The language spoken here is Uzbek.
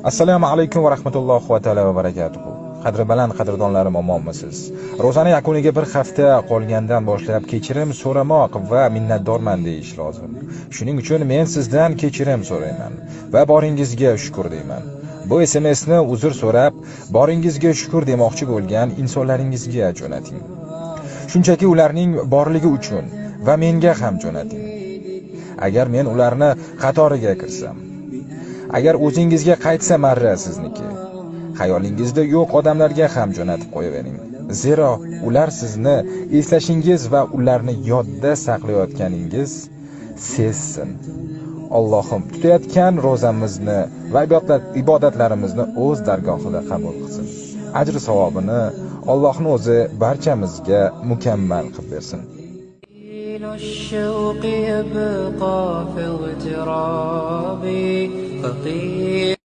Assalomu alaykum va rahmatullohi va taala va barakatuh. Qadri baland qadrdonlarim, omonmisiz? Ro'zani yakuniga bir hafta qolgandan boshlab kechirim so'ramoq va minnatdorman deyish lozim. Shuning uchun men sizdan kechirim so'rayman va boringizga shukr deyman. Bu SMSni uzr so'rab, boringizga shukr demoqchi bo'lgan insonlaringizga jo'nating. Shunchaki ularning borligi uchun va menga ham jo'nating. Agar men ularni qatoriga kirsam, agar o'zingizga qaytsa marra sizniki, xayolingizda yo'q odamlarga ham jo'natib qo'yavering. Zero ular sizni eslashingiz va ularni yodda saqlayotganingiz sezsin. Allohim tutayotgan ro'zamizni va ibodatlarimizni o'z dargohida qabul qilsin. Ajr savobini Allohning o'zi barchamizga mukammal qilib bersin. الشوق يبقى في اغترابي